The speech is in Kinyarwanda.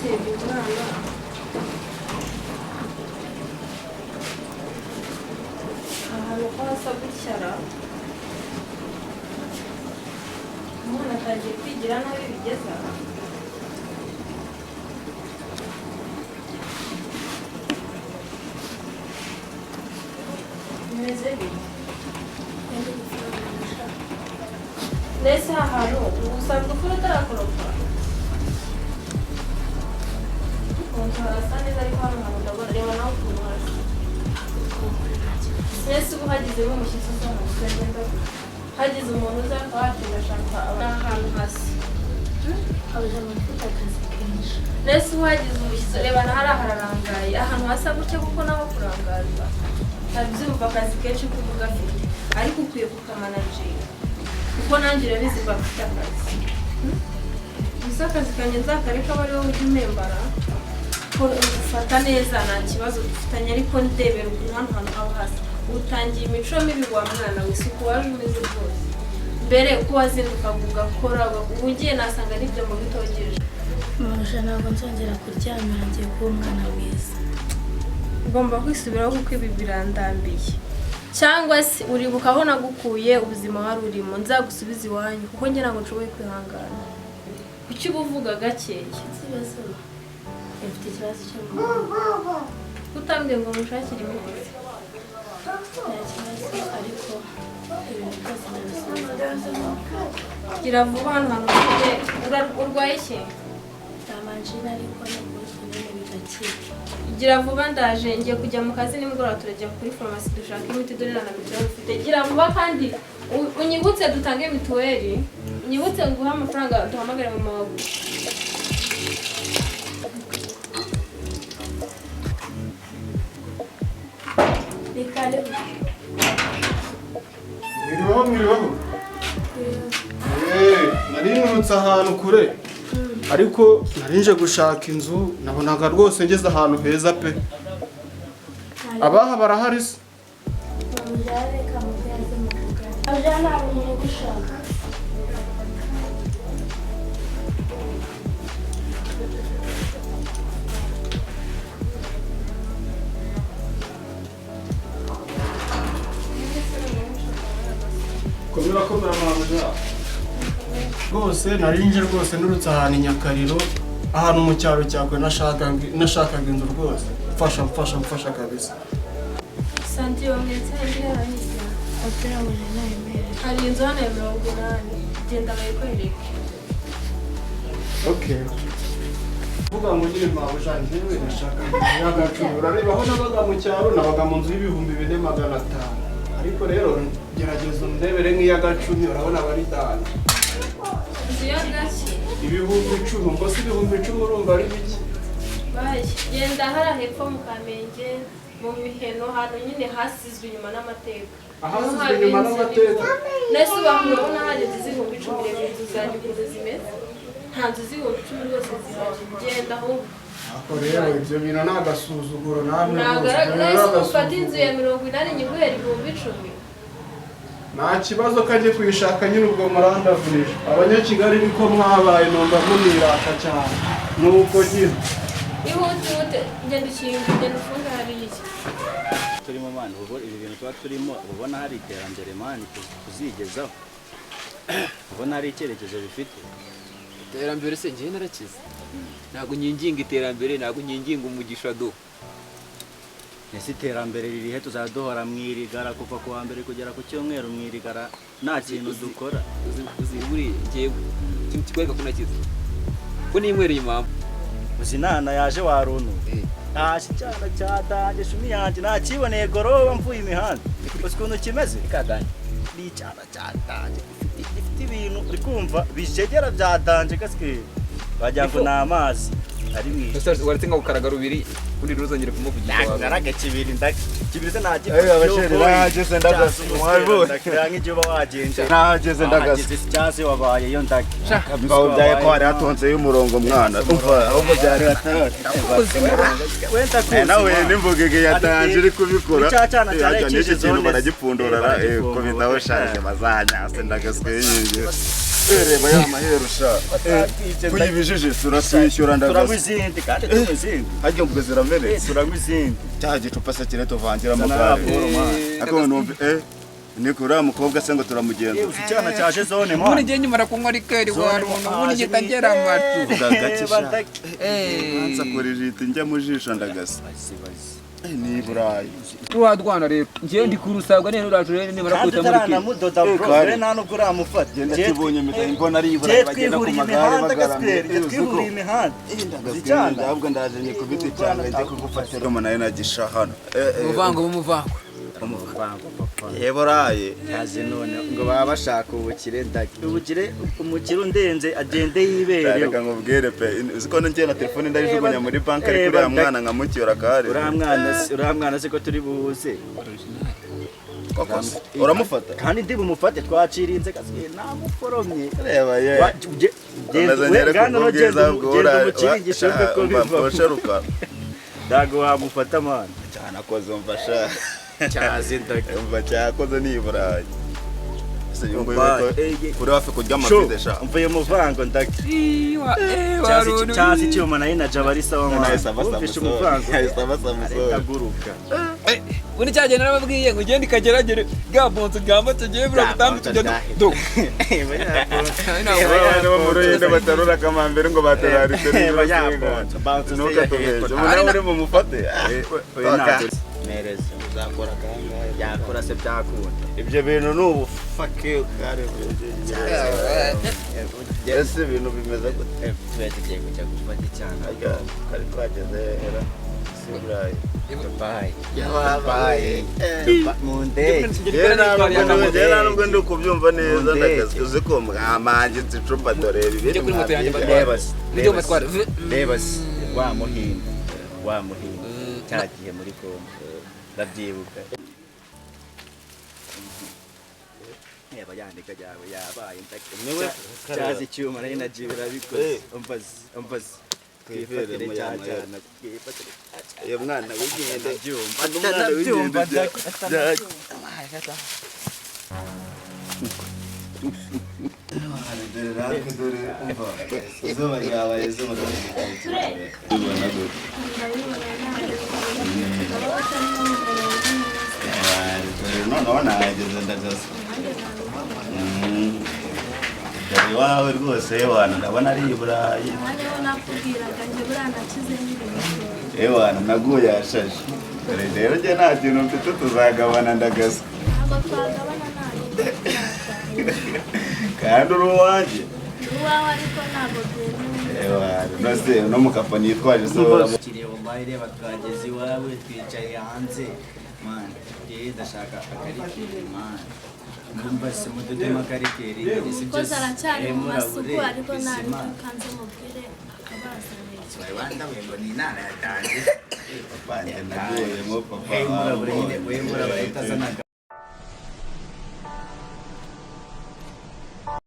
usibye umwana ahantu ko hasa gutyara umwana atangiye kwigira nabi bigeze aha bimeze bite ndetse aha hantu ubusanzwe ukora utarakoropa ukuntu harasa neza ariko hano hantu ndabona reba nawe ukuntu hasa mbese ubu hagize nk'umushyitsi uza hano ukagenda hagize umuntu uza watinda ashaka ahantu hasi abajama mfite akazi kenshi mbese ubu hagize umushyitsi reba na hariya hararangaye ahantu hasa gutya kuko naho kurangaza ntabyumva akazi kenshi kuko ugafite ariko ukwiye kukamanajira kuko nanjye urabizi ko afite akazi gusa akazi kanjye nzakareka aba ari wowe ujya umembara ko ufata neza nta kibazo dufitanye ariko ndebera ukuntu hano hantu haba hasa utangiye imico mibi wa mwana we isuku waje umeze rwose mbere ko wazindukaga ugakora ubu ngiye nasanga n'ibyo mu bitogeje muje ntabwo nzongera kuryamira ngiye kuba umwana mwiza ugomba kwisubiraho kuko ibi birandambiye cyangwa se uribuka aho nagukuye ubuzima wari urimo nzagusubiza iwanyu kuko njye ntabwo nshoboye kwihangana kuki uba uvuga gakeya ikibazo mfite ikibazo cyo mu utambwiye ngo mushakire imiti nta kibazo ariko ibintu byose ndabisubiza gira vuba hano hantu ufite urwaye iki ndamanjina ariko nubwo kinini bigakira gira vuba ndaje ngiye kujya mu kazi nimugoroba turajya kuri farumasi dushaka imiti dore na mituweli ufite gira vuba kandi unyibutse dutange mituweli unyibutse nguhe amafaranga duhamagare mu maboko Mwiriweho nari nturutse ahantu kure ariko narinje gushaka inzu nabonaga rwose ngeze ahantu heza pe abaha barahari se komera mabuja rwose narinje rwose nurutse ahantu i Nyakariro ahantu mu cyaro cyakwe nashakaga inzu rwose mfasha kabisa santi wamwetse ndi hariya opera muje nayemere hari inzu hano ya 80 genda bayikwereke okay vuga ngo nyine mabuja njyewe nashaka y'agaciro urareba aho nabaga mu cyaro nabaga mu nzu y'ibihumbi 4,500 ariko rero gerageza ndebere nk'iy'agacumi urabona bari dana inzu y'agace ibihumbi 10 mbose ibihumbi 10 urumva ari biki bayi genda hariya hepfo mu Kamenge mu Miheno hano nyine hasizwe inyuma n'amateka ahasizwe inyuma n'amateka nese urabona hari inzu z'ibihumbi 10 rero inzu zanjye ukuntu zimeze nta nzu z'ibihumbi 10 rwose zihari genda ahubwo ako rero ibyo bintu ni agasuzuguro namwe nagaragaza ufata inzu ya 80 nyiguhera ibihumbi 10 nta kibazo kajye kuyishaka nyine ubwo murandavurisha abanyakigali niko mwabaye numva muniraka cyane nuko gira ihute ngenda ikintu ngenda ufunga hari iki turimo mani ubu ibi bintu tuba turimo ubona hari iterambere mani tuzigezaho ubona hari icyerekezo bifite iterambere se ngiye narakize ntabwo nyinginga iterambere ntabwo nyinginga umugisha do ese iterambere ririhe tuzaduhora mwirigara kuva ku wa mbere kugera ku cyumweru mwirigara nta kintu dukora uziburi ngewe kikwereka ko nakize ko nimwereye impamvu uzi nana yaje warunu ntashi cyana cyatange shumi yanjye nakiboneye goroba mvuye imihanda uzi ukuntu kimeze ikaganye ni icyana cyatange gifite ibintu uri kumva bijegera byatanje gasike wagira ngo ni amazi ari mwiza waretse nka gukaraga rubiri undi ruzongere kumuvugisha naraga kibiri kibiri ntagiye abasheri nahageze ndagasumaje nk'igihe uba wagenje nahageze cyase wabaye yo ndage aho byaye ko hari hatonze y'umurongo mwana umva ahubwo byari hatarata nawe nimvugege yatanje iri kubikora yajya n'iki kintu baragipfundurara ko bidaho shaje bazanya se ndagaswe yinjye reba ya mahero sha kuyibijije turatwishyura ndagaza turamwizindi kandi tumwizindi hajya ngo ziramere turamwizindi cya gicupa se kire tuvangira mu gare ako numva niko uriya mukobwa se ngo turamugenza icyana cyaje zone mwana ubundi njye nyimara kunywa rikeri waruntu ubundi njye tagera amatu nza korijiti njya mu jisho ndagasa ni burayi tuwadwana rero njye ndi kurusabwa nene uraje rero nimara kwita muri kandi mudoda bro nta nubwo uramufata genda kibonye mpita mbona ari iburayi bagenda ku magare bagaramye twihuriye imihanda ndagasa ahubwo ndaje ni kubita cyane njye kugufatira mo nayo nagisha hano umuvango yeburayi kaze none ngo baba bashaka ubukire ubukire umukire undenze agende yibereye reka ngubwire pe uziko njye na telefone ndayijugunya muri bank ariko uriya mwana nkamucyura kare uriya mwana siko turi buhuze uramufata kandi ndi bumufate twacirinze kasiye namuforomye reba ye genda umukiringisho mbe ko biva dago wamufata man cyane akoze umfasha cyazi ndaga umva cyakoze ni burayi se yumva kuri hafi kurya amafidesha mvuye muvango ndaga cyazi cyuma nayo na jabari sawa mwana ufishe umuvango aguruka ubundi cyagenda nababwiye ngo ugende ikageragere bwa bonzo bwamba tugiye bura gutambika tujya do no mu ruhinde batarura kamambere ngo batararise nuka tubeje mwana uri mu mufate mereza uzakora kangahe yakora se byakunda ibyo bintu n'ubufake kare ese ibintu bimeze gute tugiye kujya gufata cyane kari twageze hera siburayi bye munde jena nubwo ndi kubyumva neza ndakazi uzi ko mwamanjye icupa dore ibiri rebasi wa muhinda cyagiye muri Kongo ndabyibuka yaba yandika yawe yabaye ndakimwe cyazi cyuma nayo najibira bikoze umbazi kwifatire cyane iyo mwana wigende byumva izuba ryabaye izuba noneho nahageze ndagasa dore iwawe rwose wana ndabona ari i burayi wana naguye yashaje dore rero njye nta kintu mfite tuzagabana ndagasa kandi uri uwanjye ariko ntabwo byemewe nose no mu kapani yitwaje sohora reba twageze iwawe twicaye hanze man ndashaka akarikiri man numva se mudodema karikeri koza aracyari mu masuku ariko nari kanze mubwire akabazanira wanda wembo ni nana yatanze papa naguye mo papa we mura bahita zanaga